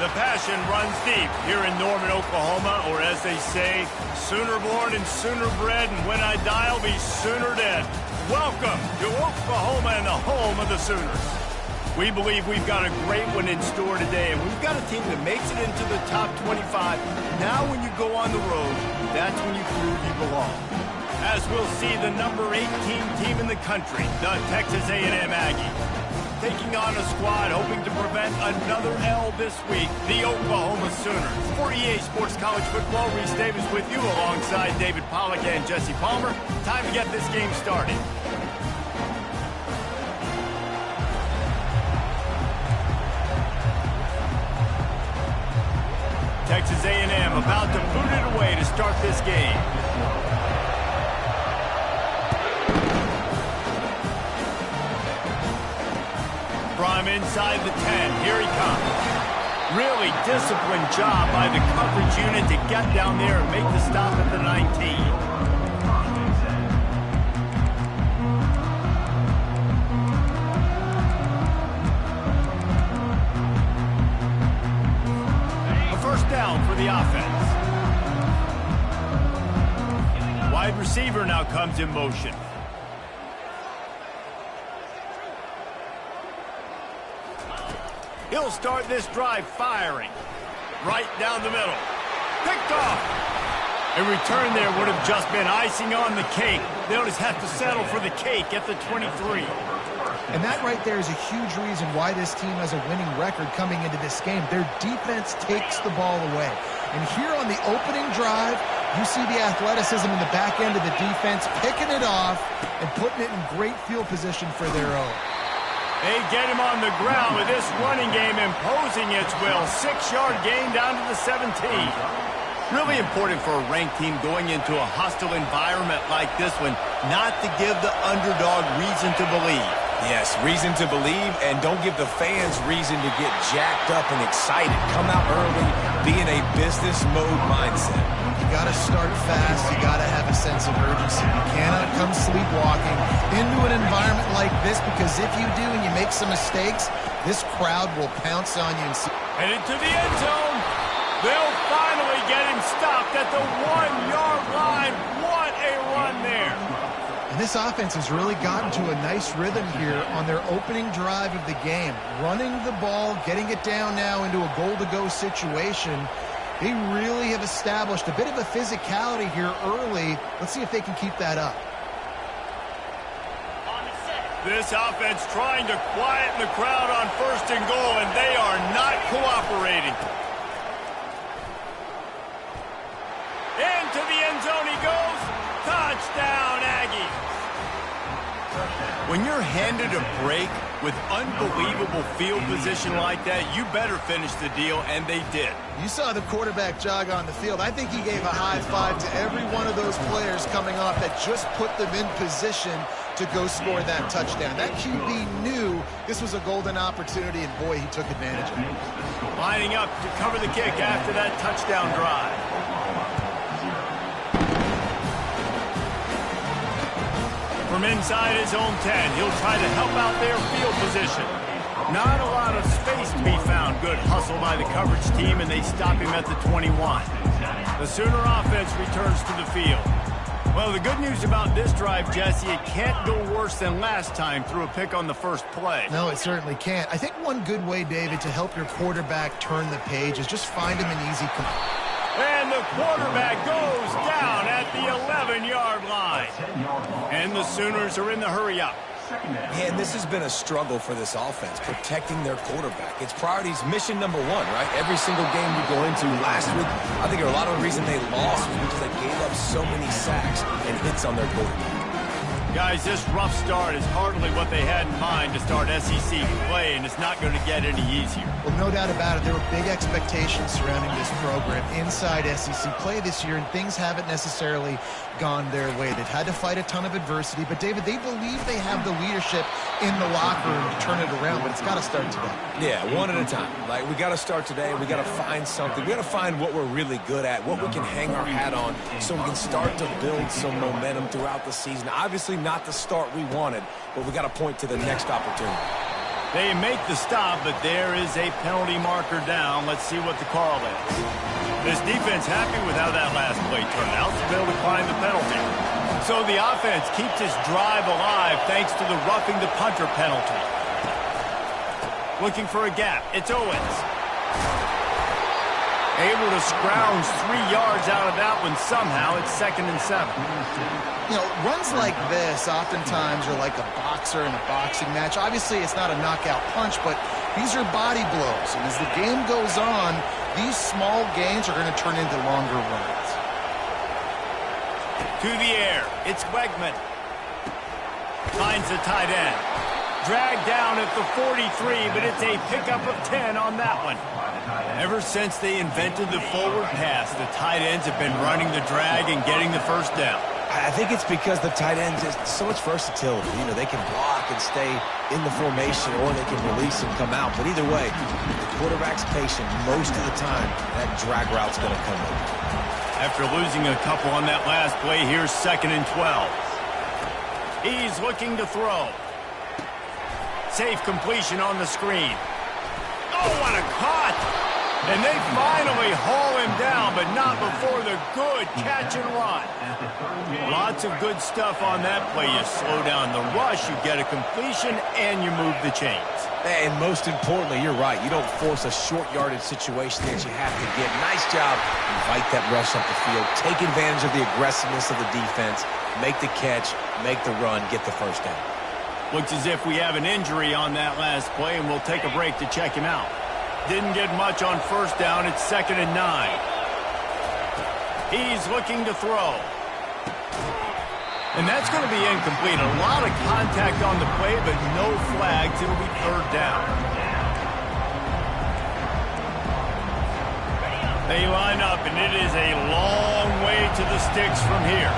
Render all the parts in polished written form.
The passion runs deep here in Norman, Oklahoma, or as they say, sooner born and sooner bred, and when I die, I'll be sooner dead. Welcome to Oklahoma and the home of the Sooners. We believe we've got a great one in store today, and we've got a team that makes it into the top 25. Now when you go on the road, that's when you prove you belong. As we'll see the number 18 team in the country, the Texas A&M Aggies. Taking on a squad hoping to prevent another L this week, the Oklahoma Sooners. For EA Sports College Football, Reese Davis with you alongside David Pollack and Jesse Palmer. Time to get this game started. Texas A&M about to boot it away to start this game. From inside the 10, here he comes. Really disciplined job by the coverage unit to get down there and make the stop at the 19. A first down for the offense. Wide receiver now comes in motion. He'll start this drive firing. Right down the middle. Picked off. A return there would have just been icing on the cake. They'll just have to settle for the cake at the 23. And that right there is a huge reason why this team has a winning record coming into this game. Their defense takes the ball away. And here on the opening drive, you see the athleticism in the back end of the defense, picking it off and putting it in great field position for their own. They get him on the ground with this running game imposing its will. 6-yard gain down to the 17. Really important for a ranked team going into a hostile environment like this one, not to give the underdog reason to believe. Yes, reason to believe, and don't give the fans reason to get jacked up and excited. Come out early, be in a business mode mindset. You got to start fast. You got to have a sense of urgency. You cannot come sleepwalking into an environment like this, because if you do and you make some mistakes, this crowd will pounce on you. Headed to the end zone. They'll finally get him stopped at the 1-yard line. What a run there. And this offense has really gotten to a nice rhythm here on their opening drive of the game. Running the ball, getting it down now into a goal-to-go situation. They really have established a bit of a physicality here early. Let's see if they can keep that up. This offense trying to quieten the crowd on 1st and goal, and they are not cooperating. Into the end zone he goes. Touchdown, Aggies. When you're handed a break with unbelievable field position like that, you better finish the deal, and they did. You saw the quarterback jog on the field. I think he gave a high five to every one of those players coming off that just put them in position to go score that touchdown. That QB knew this was a golden opportunity, and boy, he took advantage of it. Lining up to cover the kick after that touchdown drive. From inside his own 10, he'll try to help out their field position. Not a lot of space to be found. Good hustle by the coverage team, and they stop him at the 21. The Sooner offense returns to the field. Well, the good news about this drive, Jesse, it can't go worse than last time through a pick on the first play. No, it certainly can't. I think one good way, David, to help your quarterback turn the page is just find him an easy And the quarterback goes down at the 11-yard line. And the Sooners are in the hurry-up. Man, this has been a struggle for this offense, protecting their quarterback. It's priorities, mission number one, right? Every single game we go into last week, I think a lot of the reason they lost was because they gave up so many sacks and hits on their quarterback. Guys, this rough start is hardly what they had in mind to start SEC play, and it's not going to get any easier. Well, no doubt about it. There were big expectations surrounding this program inside SEC play this year, and things haven't necessarily gone their way. They've had to fight a ton of adversity, but, David, they believe they have the leadership in the locker room to turn it around, but it's got to start today. Yeah, one at a time. Like, we got to start today. We got to find something. We got to find what we're really good at, what we can hang our hat on, so we can start to build some momentum throughout the season. Obviously, not the start we wanted, but we got to point to the next opportunity. They make the stop, but there is a penalty marker down. Let's see what the call is. This defense happy with how that last play turned out to be able to find the penalty. So the offense keeps its drive alive thanks to the roughing the punter penalty. Looking for a gap. It's Owens. Able to scrounge 3 yards out of that one somehow. It's 2nd and 7. You know, runs like this oftentimes are like a boxer in a boxing match. Obviously, it's not a knockout punch, but these are body blows. And as the game goes on, these small gains are going to turn into longer runs. To the air. It's Wegman. Finds the tight end. Dragged down at the 43, but it's a pickup of 10 on that one. Ever since they invented the forward pass, the tight ends have been running the drag and getting the first down. I think it's because the tight ends is so much versatility. You know, they can block and stay in the formation, or they can release and come out. But either way, the quarterback's patient most of the time. That drag route's going to come in. After losing a couple on that last play, here's 2nd and 12. He's looking to throw. Safe completion on the screen. Oh, what a cut! And they finally haul him down, but not before the good catch and run. Lots of good stuff on that play. You slow down the rush, you get a completion, and you move the chains. And most importantly, you're right. You don't force a short yardage situation that you have to get. Nice job. Invite that rush up the field. Take advantage of the aggressiveness of the defense. Make the catch, make the run, get the first down. Looks as if we have an injury on that last play, and we'll take a break to check him out. Didn't get much on first down. It's 2nd and 9. He's looking to throw. And that's going to be incomplete. A lot of contact on the play, but no flags. It'll be 3rd down. They line up, and it is a long way to the sticks from here.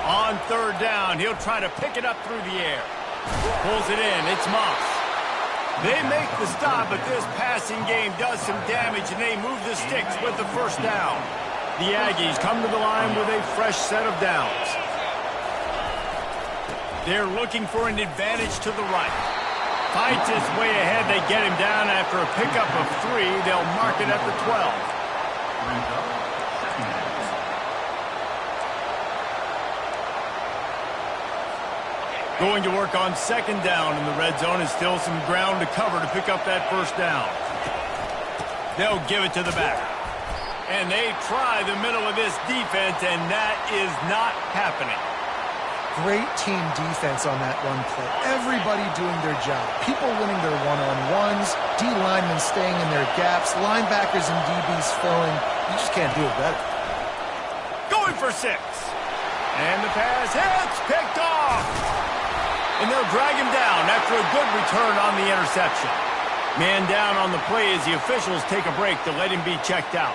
On 3rd down, he'll try to pick it up through the air. Pulls it in. It's Moss. They make the stop, but this passing game does some damage, and they move the sticks with the first down. The Aggies come to the line with a fresh set of downs. They're looking for an advantage to the right. Fights his way ahead. They get him down after a pickup of 3. They'll mark it at the 12. Going to work on 2nd down in the red zone, and still some ground to cover to pick up that first down. They'll give it to the back. And they try the middle of this defense, and that is not happening. Great team defense on that run play. Everybody doing their job. People winning their one-on-ones, D linemen staying in their gaps, linebackers and DBs filling. You just can't do it better. Going for 6. And the pass hits, picked off. And they'll drag him down after a good return on the interception. Man down on the play as the officials take a break to let him be checked out.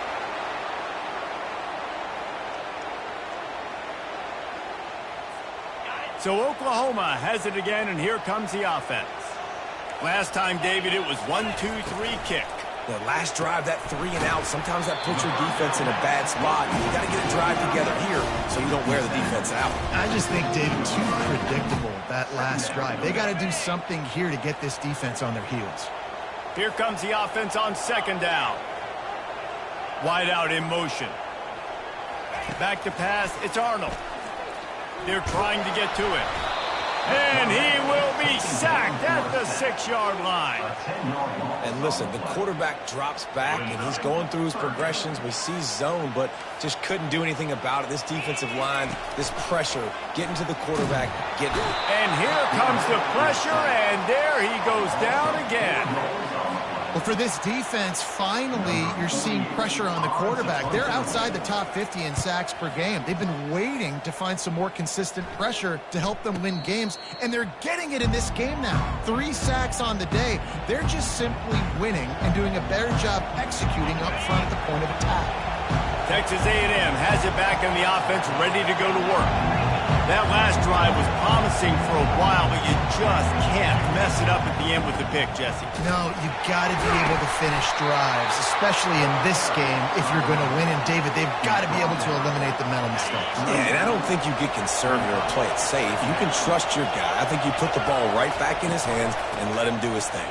So Oklahoma has it again, and here comes the offense. Last time, David, it was 1-2-3 kick. The last drive, that 3 and out, sometimes that puts your defense in a bad spot. You got to get a drive together here so you don't wear the defense out. I just think, David, too predictable, that last drive. They got to do something here to get this defense on their heels. Here comes the offense on 2nd down. Wide out in motion. Back to pass, it's Arnold. They're trying to get to it. And he will be sacked at the 6-yard line. And listen, the quarterback drops back, and he's going through his progressions. We see zone, but just couldn't do anything about it. This defensive line, this pressure, getting to the quarterback, getting it. And here comes the pressure, and there he goes down again. Well, for this defense, finally, you're seeing pressure on the quarterback. They're outside the top 50 in sacks per game. They've been waiting to find some more consistent pressure to help them win games, and they're getting it in this game now. 3 sacks on the day. They're just simply winning and doing a better job executing up front at the point of attack. Texas A&M has it back in the offense, ready to go to work. That last drive was promising for a while, but you just can't mess it up at the end with the pick, Jesse. No, you got to be able to finish drives, especially in this game if you're going to win. And, David, they've got to be able to eliminate the mental mistakes. Yeah, and I don't think you get conservative or play it safe. You can trust your guy. I think you put the ball right back in his hands and let him do his thing.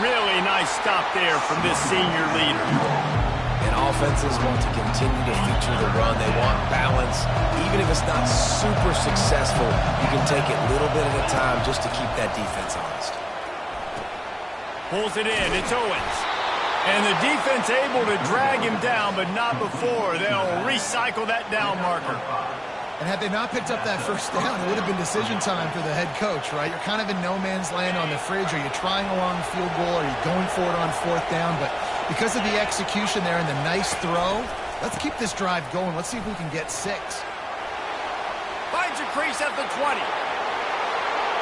Really nice stop there from this senior leader. And offenses want to continue to feature the run. They want balance. Even if it's not super successful, you can take it little bit at a time just to keep that defense honest. Pulls it in. It's Owens. And the defense able to drag him down, but not before. They'll recycle that down marker. And had they not picked up that first down, it would have been decision time for the head coach, right? You're kind of in no man's land on the fridge. Are you trying a long field goal? Are you going for it on fourth down? But because of the execution there and the nice throw, let's keep this drive going. Let's see if we can get 6. Finds a crease at the 20.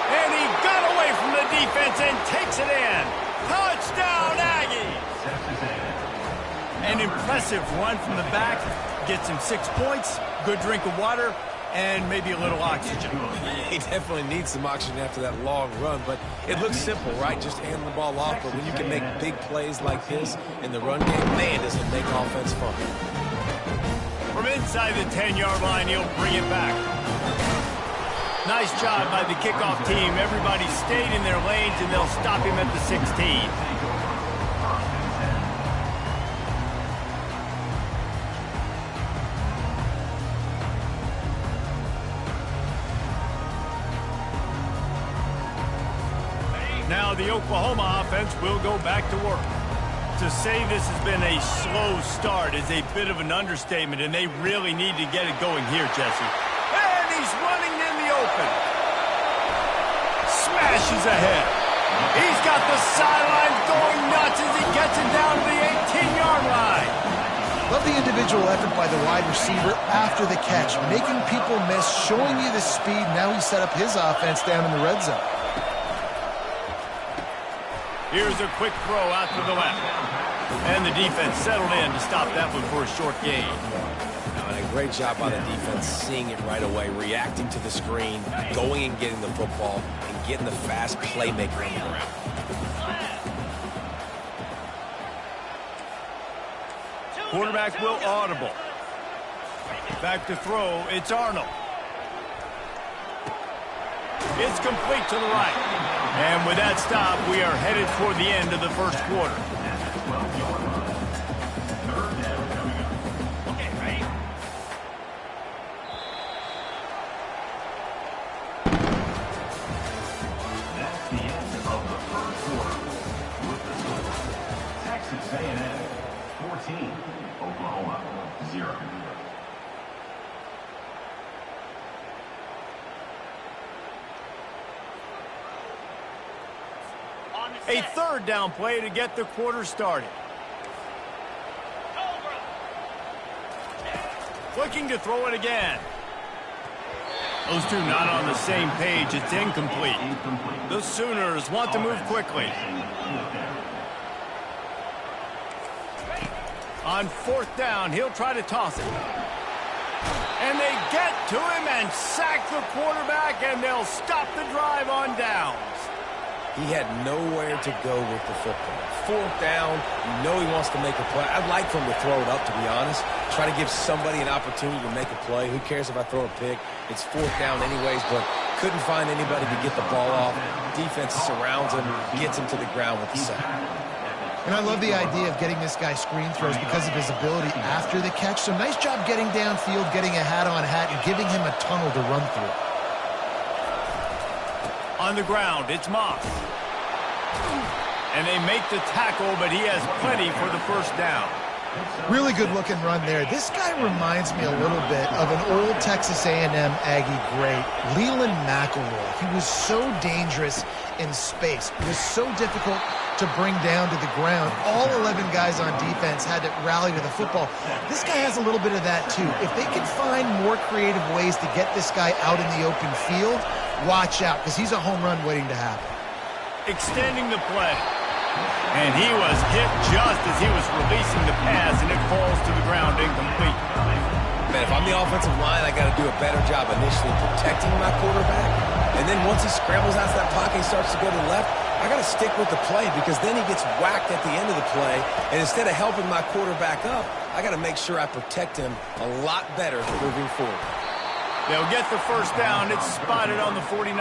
And he got away from the defense and takes it in. Touchdown, Aggies! An impressive run from the back. Gets him 6 points, good drink of water, and maybe a little oxygen. He definitely needs some oxygen after that long run, but it looks simple, right? Just hand the ball off, but when you can make big plays like this in the run game, man, does it make offense fun. From inside the 10-yard line, he'll bring it back. Nice job by the kickoff team. Everybody stayed in their lanes, and they'll stop him at the 16. Now the Oklahoma offense will go back to work. To say this has been a slow start is a bit of an understatement, and they really need to get it going here, Jesse. And he's running in the open. Smashes ahead. He's got the sidelines going nuts as he gets it down to the 18-yard line. Love the individual effort by the wide receiver after the catch, making people miss, showing you the speed. Now he's set up his offense down in the red zone. Here's a quick throw out to the left. And the defense settled in to stop that one for a short gain. And a great job by the defense seeing it right away, reacting to the screen, going and getting the football, and getting the fast playmaker on the ground. Quarterback will audible. Back to throw. It's Arnold. It's complete to the right. And with that stop, we are headed toward the end of the first quarter. Okay, ready? That's the end of the first quarter. With the score, Texas A&M 14, Oklahoma 0. A third down play to get the quarter started. Looking to throw it again. Those two not on the same page. It's incomplete. The Sooners want to move quickly. On fourth down, he'll try to toss it. And they get to him and sack the quarterback, and they'll stop the drive on downs. He had nowhere to go with the football. Fourth down, you know he wants to make a play. I'd like for him to throw it up, to be honest. Try to give somebody an opportunity to make a play. Who cares if I throw a pick? It's fourth down anyways, but couldn't find anybody to get the ball off. Defense surrounds him, gets him to the ground with the sack. And I love the idea of getting this guy screen throws because of his ability after the catch. So nice job getting downfield, getting a hat-on-hat, and giving him a tunnel to run through. On the ground, it's Moss. And they make the tackle, but he has plenty for the first down. Really good looking run there. This guy reminds me a little bit of an old Texas A&M Aggie great, Leland McElroy. He was so dangerous in space. It was so difficult to bring down to the ground. All 11 guys on defense had to rally to the football. This guy has a little bit of that too. If they can find more creative ways to get this guy out in the open field, watch out, because he's a home run waiting to happen. Extending the play. And he was hit just as he was releasing the pass, and it falls to the ground incomplete. Man, if I'm the offensive line, I got to do a better job initially protecting my quarterback. And then once he scrambles out of that pocket and starts to go to the left, I got to stick with the play because then he gets whacked at the end of the play. And instead of helping my quarterback up, I got to make sure I protect him a lot better moving forward. They'll get the first down. It's spotted on the 49.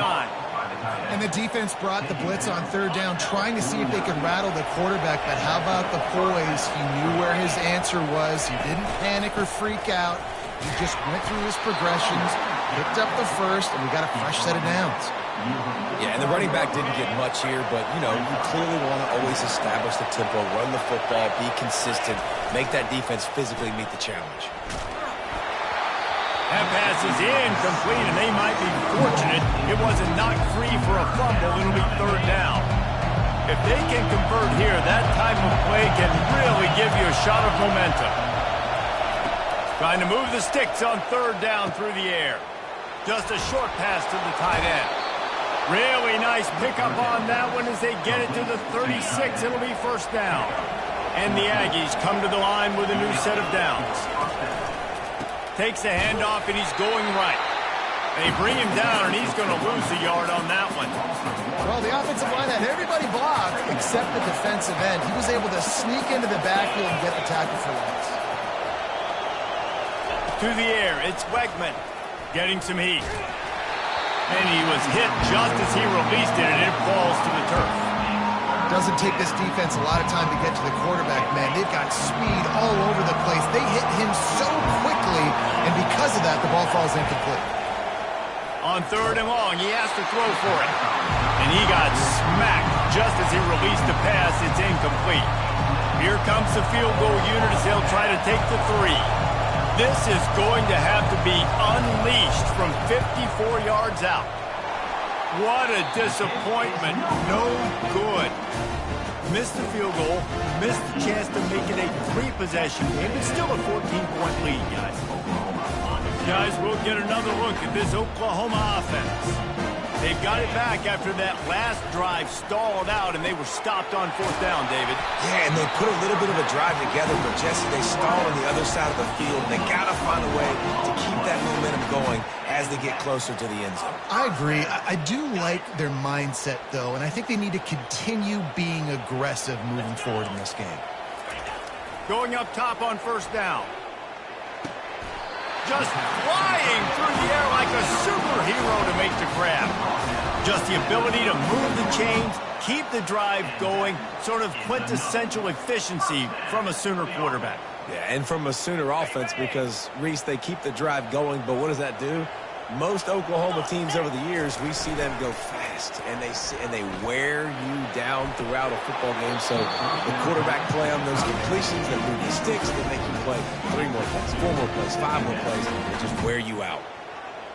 And the defense brought the blitz on third down, trying to see if they could rattle the quarterback. But how about the poise? He knew where his answer was. He didn't panic or freak out. He just went through his progressions, picked up the first, and we got a fresh set of downs. Yeah, and the running back didn't get much here, but, you know, you clearly want to always establish the tempo, run the football, be consistent, make that defense physically meet the challenge. That pass is incomplete, and they might be fortunate it wasn't knocked free for a fumble. It'll be third down. If they can convert here, that type of play can really give you a shot of momentum. Trying to move the sticks on third down through the air. Just a short pass to the tight end. Really nice pickup on that one as they get it to the 36. It'll be first down. And the Aggies come to the line with a new set of downs. Takes the handoff, and he's going right. They bring him down, and he's going to lose a yard on that one. Well, the offensive line had everybody blocked except the defensive end. He was able to sneak into the backfield and get the tackle for loss. To the air, it's Wegman getting some heat. And he was hit just as he released it, and it falls to the turf. Doesn't take this defense a lot of time to get to the quarterback, man. They've got speed all over the place. They hit him so quickly, and because of that, the ball falls incomplete. On third and long, he has to throw for it. And he got smacked just as he released the pass. It's incomplete. Here comes the field goal unit as they'll try to take the 3. This is going to have to be unleashed from 54 yards out. What a disappointment. No good. Missed the field goal, missed the chance to make it a 3-possession game, but still a 14-point lead, guys. Guys, we'll get another look at this Oklahoma offense. They've got it back after that last drive stalled out, and they were stopped on fourth down, David. Yeah, and they put a little bit of a drive together, but Jesse, they stalled on the other side of the field, and they got to find a way to keep that momentum going as they get closer to the end zone. I agree. I do like their mindset, though, and I think they need to continue being aggressive moving forward in this game. Going up top on first down. Just flying through the air like a superhero to make the grab. Just the ability to move the chains, keep the drive going, sort of quintessential efficiency from a Sooner quarterback. Yeah, and from a Sooner offense because, Reese, they keep the drive going, but what does that do? Most Oklahoma teams over the years, we see them go fast, and they wear you down throughout a football game. So the quarterback play on those completions, they move the sticks, they make you play 3 more plays, 4 more plays, 5 more plays, and just wear you out.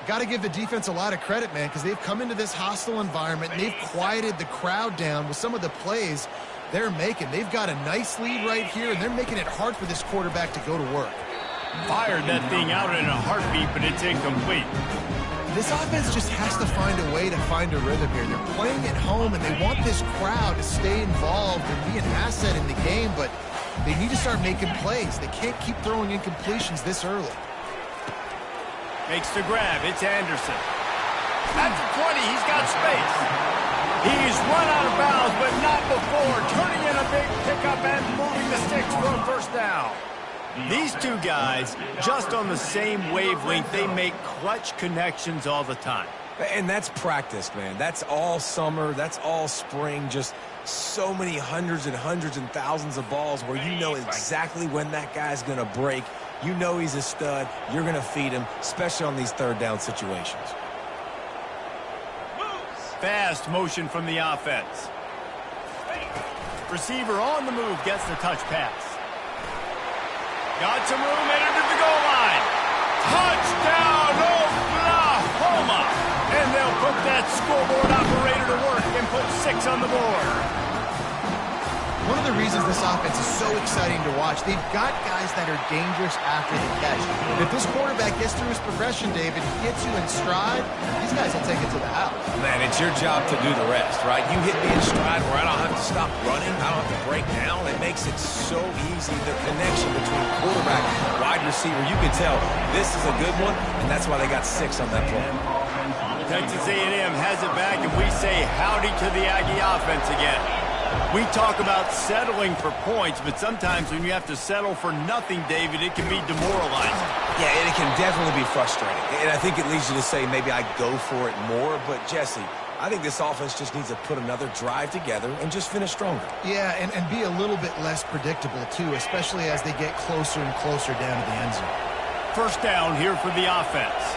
Got to give the defense a lot of credit, man, because they've come into this hostile environment, and they've quieted the crowd down with some of the plays they're making. They've got a nice lead right here, and they're making it hard for this quarterback to go to work. Fired that thing out in a heartbeat, but it's incomplete. This offense just has to find a way to find a rhythm here. They're playing at home, and they want this crowd to stay involved and be an asset in the game, but they need to start making plays. They can't keep throwing incompletions this early. Makes the grab. It's Anderson. At the 20, he's got space. He's run out of bounds, but not before. Turning in a big pickup and moving the sticks for a first down. These two guys, just on the same wavelength, they make clutch connections all the time. And that's practice, man. That's all summer. That's all spring. Just so many hundreds and thousands of balls where you know exactly when that guy's going to break. You know he's a stud. You're going to feed him, especially on these third down situations. Fast motion from the offense. Receiver on the move gets the touch pass. Got some room, headed to the goal line. Touchdown, Oklahoma! And they'll put that scoreboard operator to work and put 6 on the board. One of of the reasons this offense is so exciting to watch. They've got guys that are dangerous after the catch. And if this quarterback gets through his progression, David, he gets you in stride, these guys will take it to the house. Man, it's your job to do the rest, right? You hit me in stride where I don't have to stop running. I don't have to break down. It makes it so easy. The connection between quarterback and wide receiver, you can tell this is a good one, and that's why they got 6 on that play. Texas A&M has it back, and we say howdy to the Aggie offense again. We talk about settling for points, but sometimes when you have to settle for nothing, David, it can be demoralizing. Yeah, and it can definitely be frustrating. And I think it leads you to say maybe I go for it more. But, Jesse, I think this offense just needs to put another drive together and just finish stronger. Yeah, and be a little bit less predictable, too, especially as they get closer and closer down to the end zone. First down here for the offense.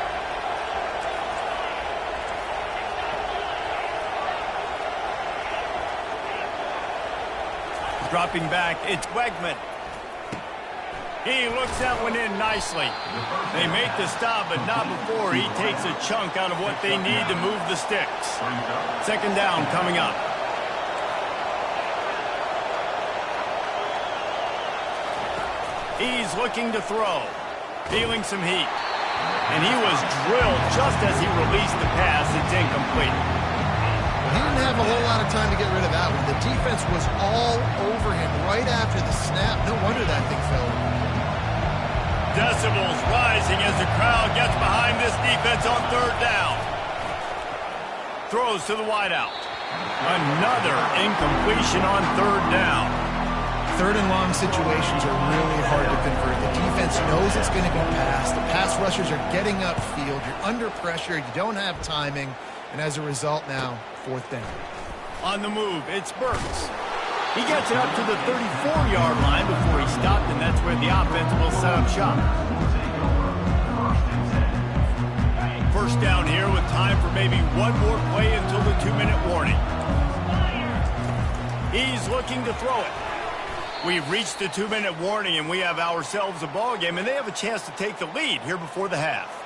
Dropping back, it's Wegman. He looks that one in nicely. They make the stop, but not before he takes a chunk out of what they need to move the sticks. Second down coming up. He's looking to throw. Feeling some heat. And he was drilled just as he released the pass. It's incomplete. He didn't have a whole lot of time to get rid of that one. The defense was all over him right after the snap. No wonder that thing fell. Decibels rising as the crowd gets behind this defense on third down. Throws to the wideout. Another incompletion on third down. Third and long situations are really hard to convert. The defense knows it's going to go past. The pass rushers are getting upfield. You're under pressure. You don't have timing. And as a result now, fourth down. On the move, it's Burks. He gets it up to the 34-yard line before he stopped, and that's where the offense will set up shop. First down here with time for maybe one more play until the 2-minute warning. He's looking to throw it. We've reached the 2-minute warning, and we have ourselves a ball game, and they have a chance to take the lead here before the half.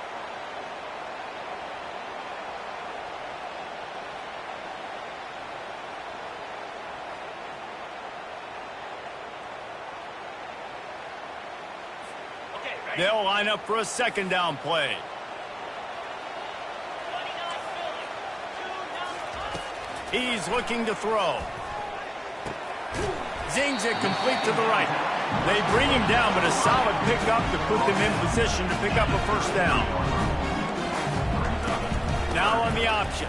They'll line up for a second down play. He's looking to throw. Zings it complete to the right. They bring him down, but a solid pickup to put them in position to pick up a first down. Now on the option.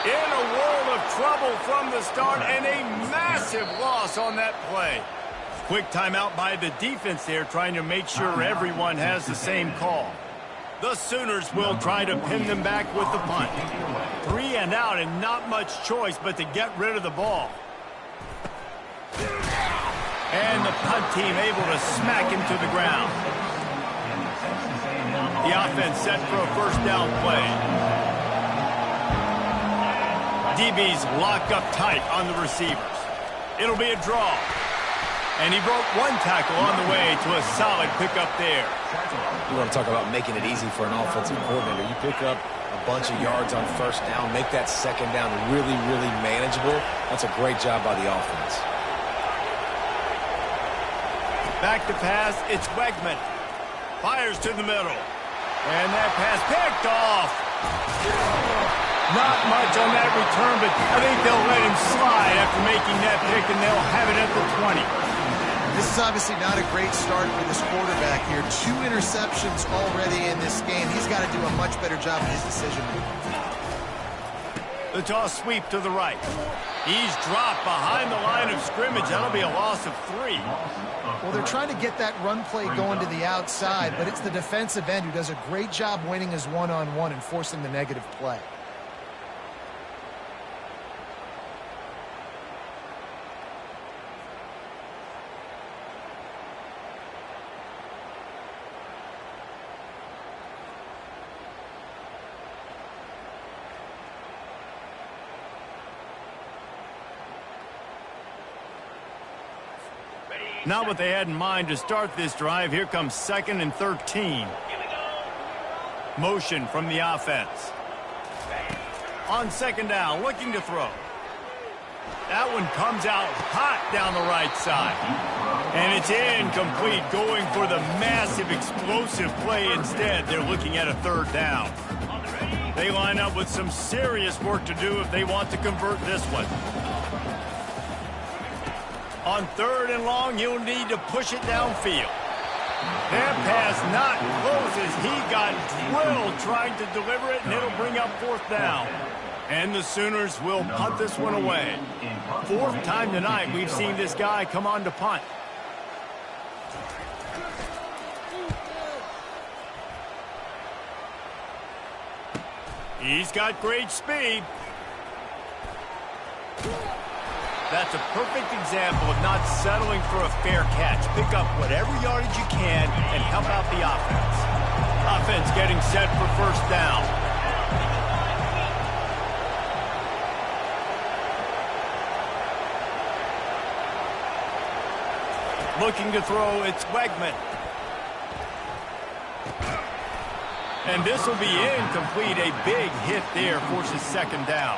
In a world of trouble from the start, and a massive loss on that play. Quick timeout by the defense there, trying to make sure everyone has the same call. The Sooners will try to pin them back with the punt. 3 and out, and not much choice but to get rid of the ball. And the punt team able to smack him to the ground. The offense set for a first down play. DB's locked up tight on the receivers. It'll be a draw. And he broke one tackle on the way to a solid pickup there. You want to talk about making it easy for an offensive coordinator. You pick up a bunch of yards on first down, make that second down really, really manageable. That's a great job by the offense. Back to pass, it's Wegman. Fires to the middle. And that pass picked off. Not much on that return, but I think they'll let him slide after making that pick, and they'll have it at the 20. This is obviously not a great start for this quarterback here. 2 interceptions already in this game. He's got to do a much better job in his decision-making. The toss sweep to the right. He's dropped behind the line of scrimmage. That'll be a loss of 3. Well, they're trying to get that run play going to the outside, but it's the defensive end who does a great job winning his one-on-one and forcing the negative play. Not what they had in mind to start this drive. Here comes 2nd and 13. Motion from the offense. On second down, looking to throw. That one comes out hot down the right side. And it's incomplete, going for the massive explosive play instead. They're looking at a third down. They line up with some serious work to do if they want to convert this one. On third and long, he'll need to push it downfield. That pass not close as he got drilled trying to deliver it, and it'll bring up fourth down. And the Sooners will punt this one away. Fourth time tonight we've seen this guy come on to punt. He's got great speed. That's a perfect example of not settling for a fair catch. Pick up whatever yardage you can and help out the offense. Offense getting set for first down. Looking to throw, it's Wegman. And this will be incomplete. A big hit there forces second down.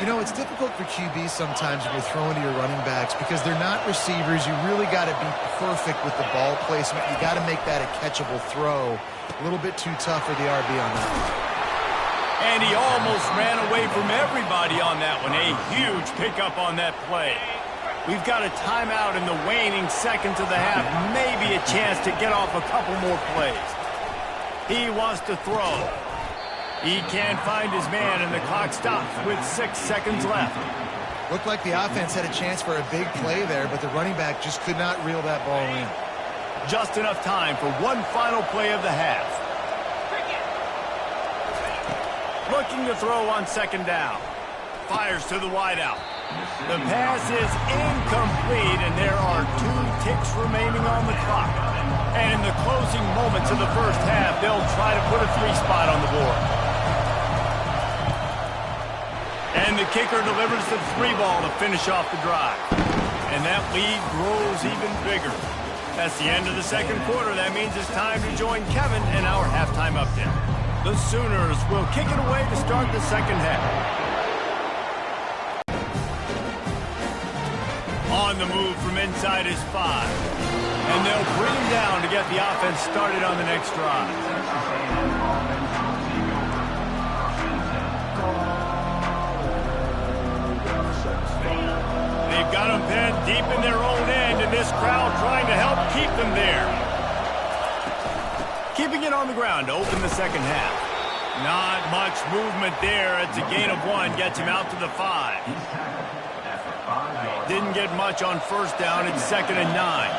You know, it's difficult for QBs sometimes when you're throwing to your running backs because they're not receivers. You really got to be perfect with the ball placement. You got to make that a catchable throw. A little bit too tough for the RB on that. And he almost ran away from everybody on that one. A huge pickup on that play. We've got a timeout in the waning seconds of the half. Maybe a chance to get off a couple more plays. He wants to throw. He can't find his man, and the clock stops with 6 seconds left. Looked like the offense had a chance for a big play there, but the running back just could not reel that ball in. Just enough time for one final play of the half. Looking to throw on second down. Fires to the wideout. The pass is incomplete, and there are 2 ticks remaining on the clock. And in the closing moments of the first half, they'll try to put a 3-spot on the board. And the kicker delivers the 3-ball to finish off the drive. And that lead grows even bigger. That's the end of the second quarter. That means it's time to join Kevin in our halftime update. The Sooners will kick it away to start the second half. On the move from inside his 5. And they'll bring him down to get the offense started on the next drive. They've got him pinned deep in their own end, and this crowd trying to help keep them there. Keeping it on the ground to open the second half. Not much movement there. It's a gain of 1, gets him out to the 5. Didn't get much on first down. It's 2nd and 9.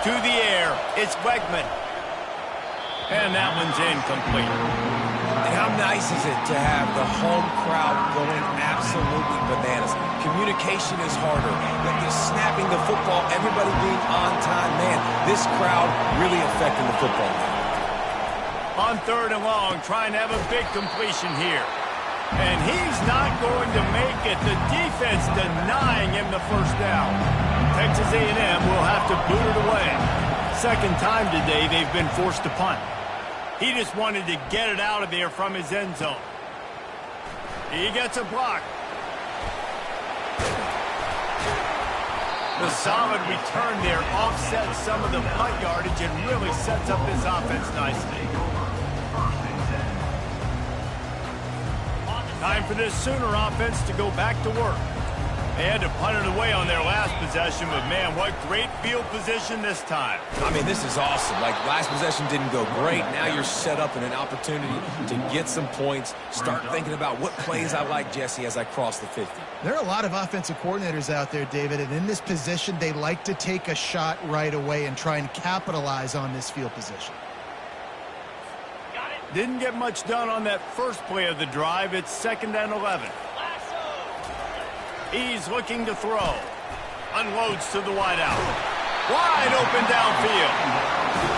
To the air, it's Wegman. And that one's incomplete. And how nice is it to have the home crowd going absolutely bananas? Communication is harder. Just snapping the football, everybody being on time. Man, this crowd really affecting the football game. On third and long, trying to have a big completion here. And he's not going to make it. The defense denying him the first down. Texas A&M will have to boot it away. Second time today they've been forced to punt. He just wanted to get it out of there from his end zone. He gets a block. The solid return there offsets some of the punt yardage and really sets up this offense nicely. Time for this Sooner offense to go back to work. They had to punt it away on their last possession, but man, what great field position this time. I mean, this is awesome. Like, last possession didn't go great. Now you're set up in an opportunity to get some points. Start thinking about what plays I like, Jesse, as I cross the 50. There are a lot of offensive coordinators out there, David, and in this position, they like to take a shot right away and try and capitalize on this field position. Didn't get much done on that first play of the drive. It's 2nd and 11. He's looking to throw. Unloads to the wideout. Wide open downfield.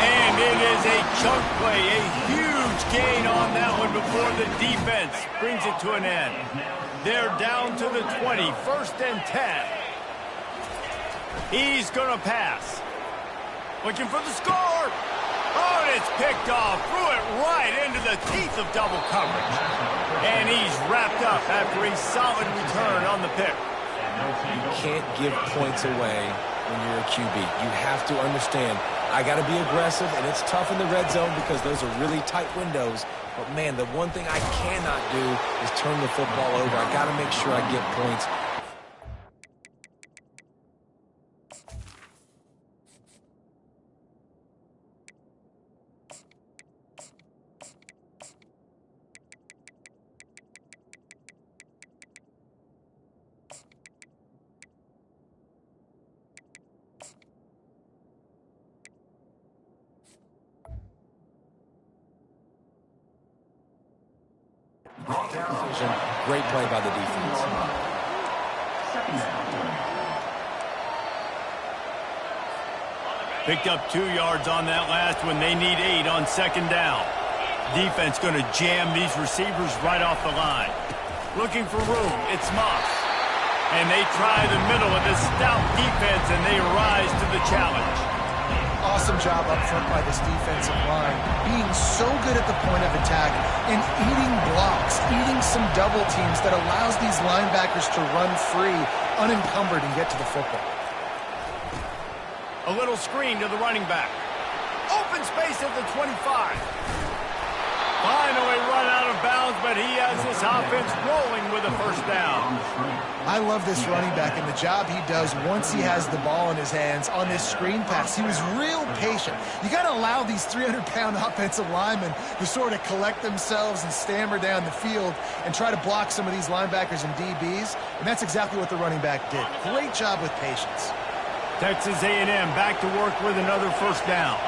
And it is a chunk play. A huge gain on that one before the defense brings it to an end. They're down to the 20. 1st and 10. He's going to pass. Looking for the score. Oh, and it's picked off, threw it right into the teeth of double coverage. And he's wrapped up after a solid return on the pick. You can't give points away when you're a QB. You have to understand, I got to be aggressive, and it's tough in the red zone because those are really tight windows. But, man, the one thing I cannot do is turn the football over. I got to make sure I get points. Great play by the defense. Picked up 2 yards on that last one. They need 8 on second down. Defense going to jam these receivers right off the line. Looking for room. It's Moss. And they try the middle of this stout defense, and they rise to the challenge. Awesome job up front by this defensive line, being so good at the point of attack and eating blocks, eating some double teams that allows these linebackers to run free, unencumbered, and get to the football. A little screen to the running back. Open space at the 25. Finally run out of bounds, but he has this offense rolling with a first down. I love this running back and the job he does once he has the ball in his hands on this screen pass. He was real patient. You got to allow these 300-pound offensive linemen to sort of collect themselves and stammer down the field and try to block some of these linebackers and DBs, and that's exactly what the running back did. Great job with patience. Texas A&M back to work with another first down.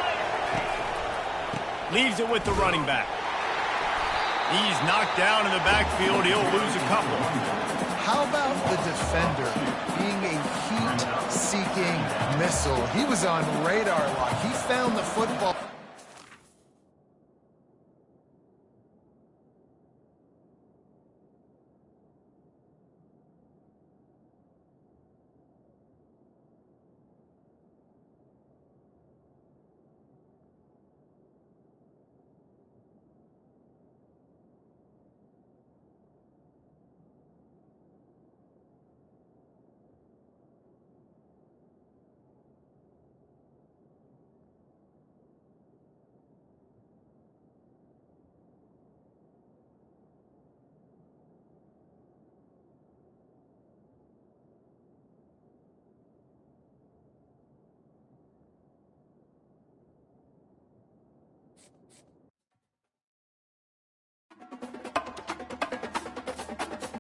Leaves it with the running back. He's knocked down in the backfield. He'll lose a couple. How about the defender being a heat-seeking missile? He was on radar lock. He found the football.